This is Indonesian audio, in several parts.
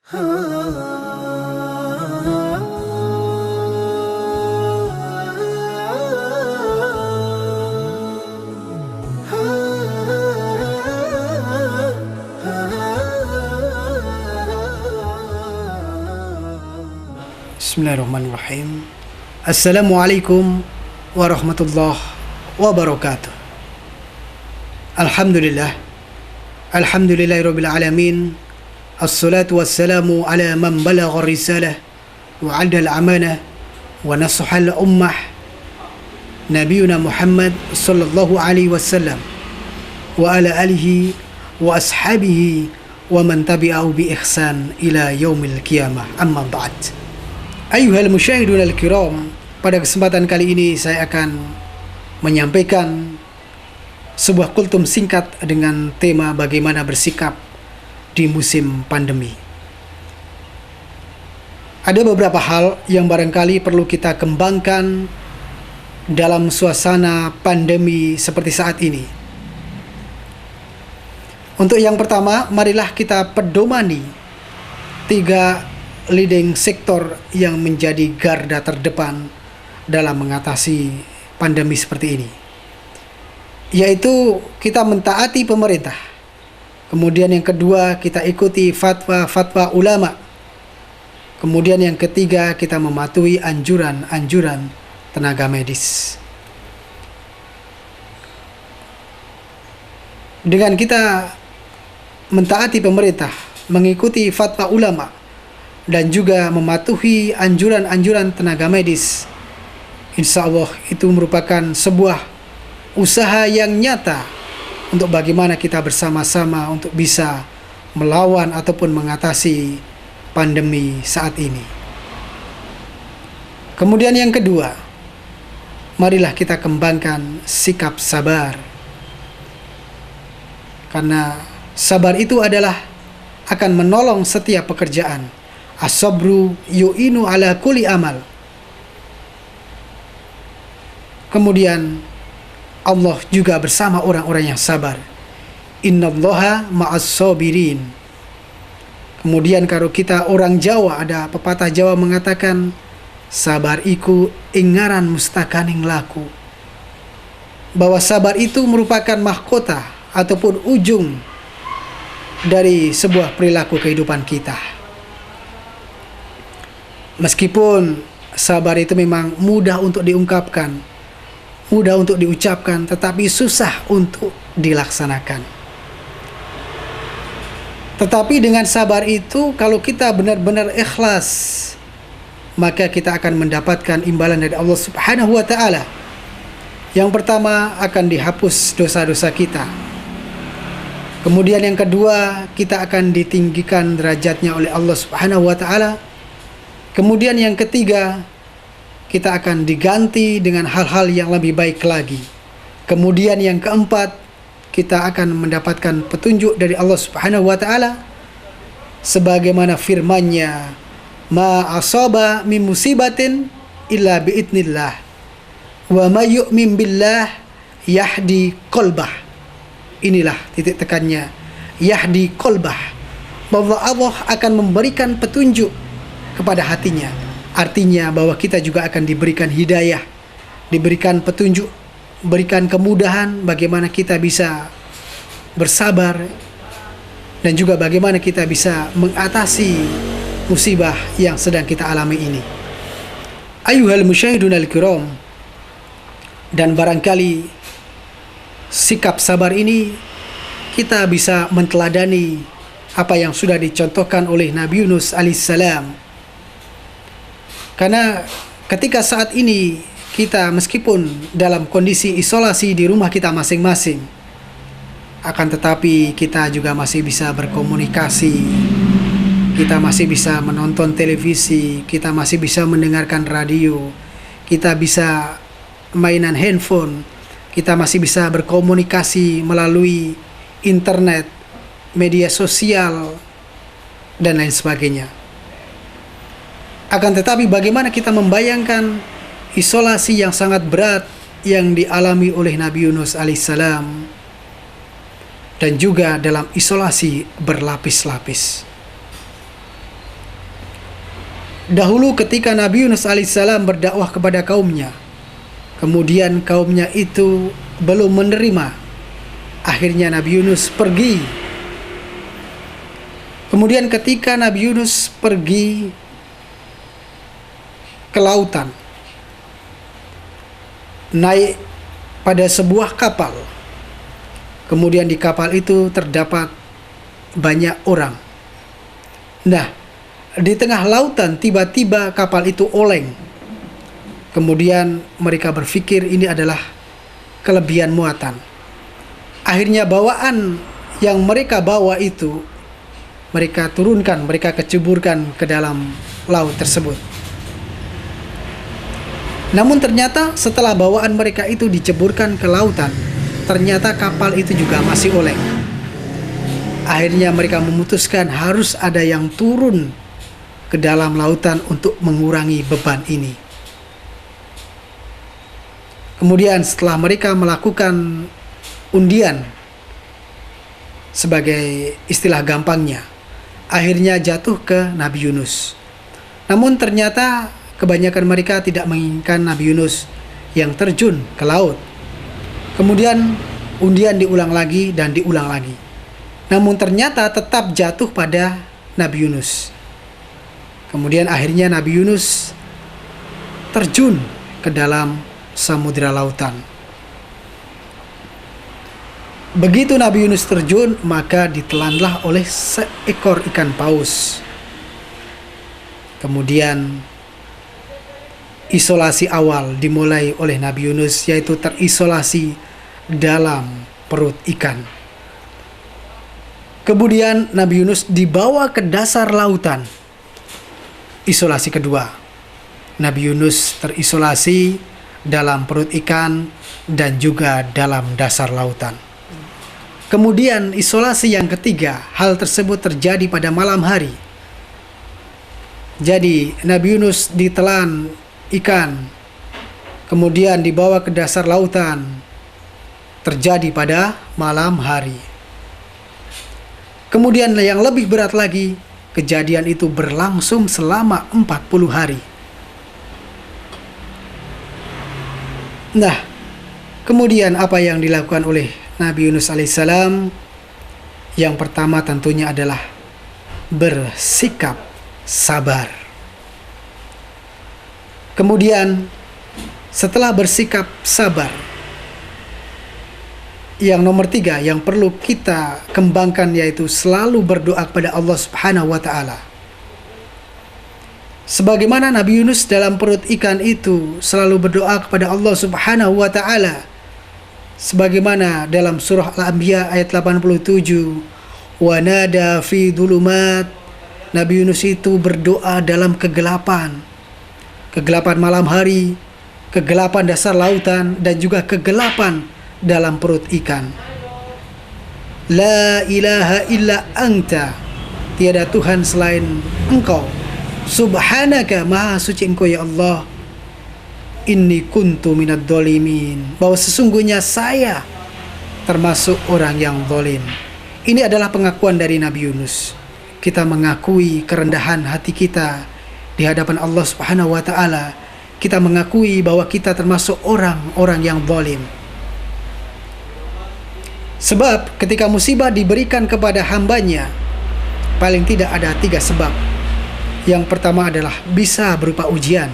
Bismillahirrahmanirrahim. Assalamualaikum warahmatullahi wabarakatuh. Alhamdulillahirabbil alamin. Assalatu wassalamu ala man balagha risalah wa 'adda al-amanah wa nasaha al-ummah nabiyuna Muhammad sallallahu alaihi wasallam wa ala alihi wa ashabihi wa man tabi'ahu bi ihsan ila yaumil qiyamah. Amma ba'd. Ayyuhal musyahidun al-kiram, pada kesempatan kali ini saya akan menyampaikan sebuah kultum singkat dengan tema bagaimana bersikap di musim pandemi. Ada beberapa hal yang barangkali perlu kita kembangkan dalam suasana pandemi seperti saat ini. Untuk yang pertama, marilah kita pedomani 3 leading sektor yang menjadi garda terdepan dalam mengatasi pandemi seperti ini, yaitu kita mentaati pemerintah. Kemudian yang kedua, kita ikuti fatwa-fatwa ulama. Kemudian yang ketiga, kita mematuhi anjuran-anjuran tenaga medis. Dengan kita mentaati pemerintah, mengikuti fatwa ulama, dan juga mematuhi anjuran-anjuran tenaga medis, insya Allah itu merupakan sebuah usaha yang nyata untuk bagaimana kita bersama-sama untuk bisa melawan ataupun mengatasi pandemi saat ini. Kemudian yang kedua, marilah kita kembangkan sikap sabar. Karena sabar itu adalah akan menolong setiap pekerjaan. As-sabru yu'inu ala kulli amal. Kemudian Allah juga bersama orang-orang yang sabar. Innallaha ma'as-sabirin. Kemudian kalau kita orang Jawa, ada pepatah Jawa mengatakan, sabar iku ingaran mustakaning laku. Bahwa sabar itu merupakan mahkota ataupun ujung dari sebuah perilaku kehidupan kita. Meskipun sabar itu memang mudah untuk diungkapkan, mudah untuk diucapkan, tetapi susah untuk dilaksanakan. Tetapi dengan sabar itu, kalau kita benar-benar ikhlas, maka kita akan mendapatkan imbalan dari Allah Subhanahu wa ta'ala. Yang pertama, akan dihapus dosa-dosa kita. Kemudian yang kedua, kita akan ditinggikan derajatnya oleh Allah Subhanahu wa ta'ala. Kemudian yang ketiga, kita akan diganti dengan hal-hal yang lebih baik lagi. Kemudian yang keempat, kita akan mendapatkan petunjuk dari Allah Subhanahu wa ta'ala sebagaimana firman-Nya, ma asaba min musibatin illa biidznillah wa may yu'min billah yahdi qalbah. Inilah titik tekannya, yahdi qalbah, bahwa Allah akan memberikan petunjuk kepada hatinya. Artinya bahwa kita juga akan diberikan hidayah, diberikan petunjuk, berikan kemudahan bagaimana kita bisa bersabar, dan juga bagaimana kita bisa mengatasi musibah yang sedang kita alami ini. Ayyuhal musyahidun al-kiram, dan barangkali sikap sabar ini kita bisa menteladani apa yang sudah dicontohkan oleh Nabi Yunus alaihissalam. Karena ketika saat ini kita meskipun dalam kondisi isolasi di rumah kita masing-masing, akan tetapi kita juga masih bisa berkomunikasi, kita masih bisa menonton televisi, kita masih bisa mendengarkan radio, kita bisa mainan handphone, kita masih bisa berkomunikasi melalui internet, media sosial, dan lain sebagainya. Akan tetapi bagaimana kita membayangkan isolasi yang sangat berat yang dialami oleh Nabi Yunus alaihissalam, dan juga dalam isolasi berlapis-lapis. Dahulu ketika Nabi Yunus alaihissalam berdakwah kepada kaumnya, kemudian kaumnya itu belum menerima. Akhirnya Nabi Yunus pergi. Kemudian ketika Nabi Yunus pergi ke lautan, naik pada sebuah kapal. Kemudian di kapal itu terdapat banyak orang. Nah, di tengah lautan tiba-tiba kapal itu oleng. Kemudian mereka berpikir ini adalah kelebihan muatan. Akhirnya bawaan yang mereka bawa itu mereka turunkan, mereka keceburkan ke dalam laut tersebut. Namun ternyata setelah bawaan mereka itu diceburkan ke lautan, ternyata kapal itu juga masih oleng. Akhirnya mereka memutuskan harus ada yang turun ke dalam lautan untuk mengurangi beban ini. Kemudian setelah mereka melakukan undian, sebagai istilah gampangnya, akhirnya jatuh ke Nabi Yunus. Namun ternyata kebanyakan mereka tidak menginginkan Nabi Yunus yang terjun ke laut. Kemudian undian diulang lagi dan diulang lagi. Namun ternyata tetap jatuh pada Nabi Yunus. Kemudian akhirnya Nabi Yunus terjun ke dalam samudera lautan. Begitu Nabi Yunus terjun, maka ditelanlah oleh seekor ikan paus. Kemudian isolasi awal dimulai oleh Nabi Yunus, yaitu terisolasi dalam perut ikan. Kemudian Nabi Yunus dibawa ke dasar lautan. Isolasi kedua, Nabi Yunus terisolasi dalam perut ikan dan juga dalam dasar lautan. Kemudian isolasi yang ketiga, hal tersebut terjadi pada malam hari. Jadi Nabi Yunus ditelan ikan, kemudian dibawa ke dasar lautan, terjadi pada malam hari. Kemudian yang lebih berat lagi, kejadian itu berlangsung selama 40 hari. Nah, kemudian apa yang dilakukan oleh Nabi Yunus alaihissalam? Yang pertama tentunya adalah bersikap sabar. Kemudian setelah bersikap sabar, yang nomor 3 yang perlu kita kembangkan yaitu selalu berdoa kepada Allah Subhanahu wa Ta'ala. Sebagaimana Nabi Yunus dalam perut ikan itu selalu berdoa kepada Allah Subhanahu wa Ta'ala, sebagaimana dalam surah Al-Anbiya ayat 87, wa nada fi dhulumat, Nabi Yunus itu berdoa dalam kegelapan malam hari, kegelapan dasar lautan, dan juga kegelapan dalam perut ikan. La ilaha illa anta, tiada Tuhan selain engkau. Subhanaka, maha suci engkau ya Allah. Inni kuntu minad dhalimin, bahwa sesungguhnya saya termasuk orang yang zalim. Ini adalah pengakuan dari Nabi Yunus. Kita mengakui kerendahan hati kita di hadapan Allah Subhanahu wa Ta'ala. Kita mengakui bahwa kita termasuk orang-orang yang zalim. Sebab ketika musibah diberikan kepada hambanya, paling tidak ada 3 sebab. Yang pertama adalah bisa berupa ujian.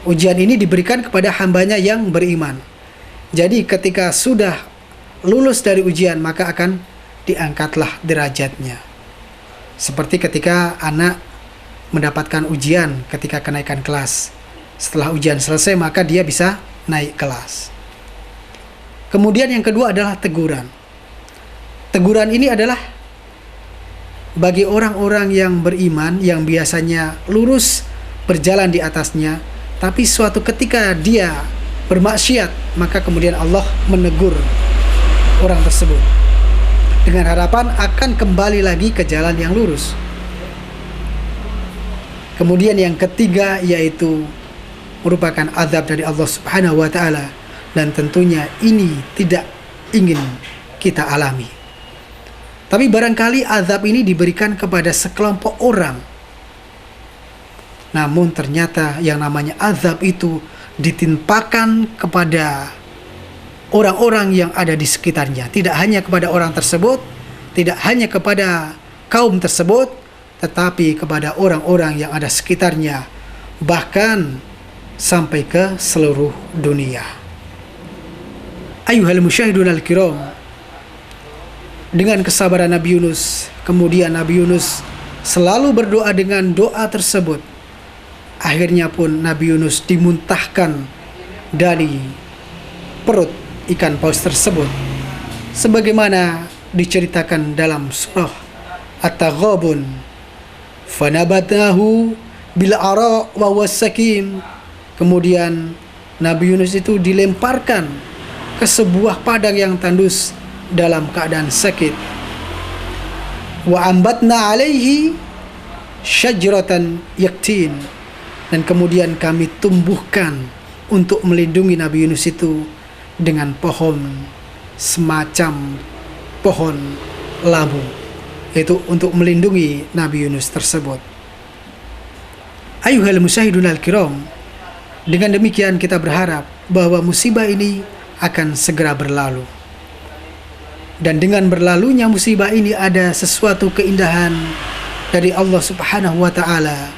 Ujian ini diberikan kepada hambanya yang beriman. Jadi ketika sudah lulus dari ujian, maka akan diangkatlah derajatnya. Seperti ketika anak mendapatkan ujian ketika kenaikan kelas. Setelah ujian selesai, maka dia bisa naik kelas. Kemudian yang kedua adalah teguran. Teguran ini adalah bagi orang-orang yang beriman, yang biasanya lurus berjalan di atasnya, tapi suatu ketika dia bermaksiat, maka kemudian Allah menegur orang tersebut dengan harapan akan kembali lagi ke jalan yang lurus. Kemudian yang ketiga yaitu merupakan azab dari Allah Subhanahu wa Ta'ala, dan tentunya ini tidak ingin kita alami. Tapi barangkali azab ini diberikan kepada sekelompok orang namun ternyata yang namanya azab itu ditimpakan kepada orang-orang yang ada di sekitarnya, tidak hanya kepada orang tersebut, tidak hanya kepada kaum tersebut, tetapi kepada orang-orang yang ada sekitarnya, bahkan sampai ke seluruh dunia. Ayuhal musyahidun al-kiram, dengan kesabaran Nabi Yunus, kemudian Nabi Yunus selalu berdoa dengan doa tersebut. Akhirnya pun Nabi Yunus dimuntahkan dari perut ikan paus tersebut, sebagaimana diceritakan dalam surah At-Taghabun, fanabatnahu bil ara wa wasakim. Kemudian Nabi Yunus itu dilemparkan ke sebuah padang yang tandus dalam keadaan sakit. Wa ambatna alaihi syajaratan yaktin, dan kemudian kami tumbuhkan untuk melindungi Nabi Yunus itu dengan pohon semacam pohon labu, yaitu untuk melindungi Nabi Yunus tersebut. Ayuhal musyahidun al-kiram, dengan demikian kita berharap bahwa musibah ini akan segera berlalu. Dan dengan berlalunya musibah ini ada sesuatu keindahan dari Allah Subhanahu wa ta'ala,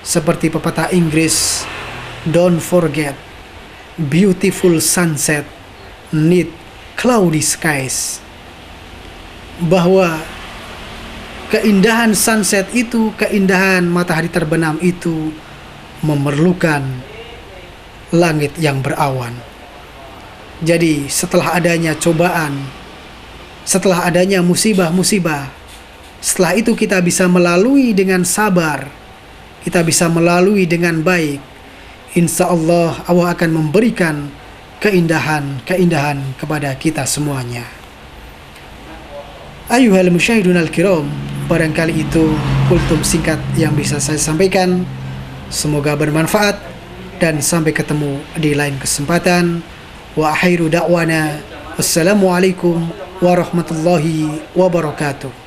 seperti pepatah Inggris, don't forget beautiful sunset need cloudy skies, bahwa keindahan sunset itu, keindahan matahari terbenam itu memerlukan langit yang berawan. Jadi setelah adanya cobaan, setelah adanya musibah-musibah, setelah itu kita bisa melalui dengan sabar, kita bisa melalui dengan baik. Insya Allah Allah akan memberikan keindahan-keindahan kepada kita semuanya. Ayuhal musyahidun al-kiram, barangkali itu kultum singkat yang bisa saya sampaikan. Semoga bermanfaat dan sampai ketemu di lain kesempatan. Wa akhiru da'wana wassalamualaikum warahmatullahi wabarakatuh.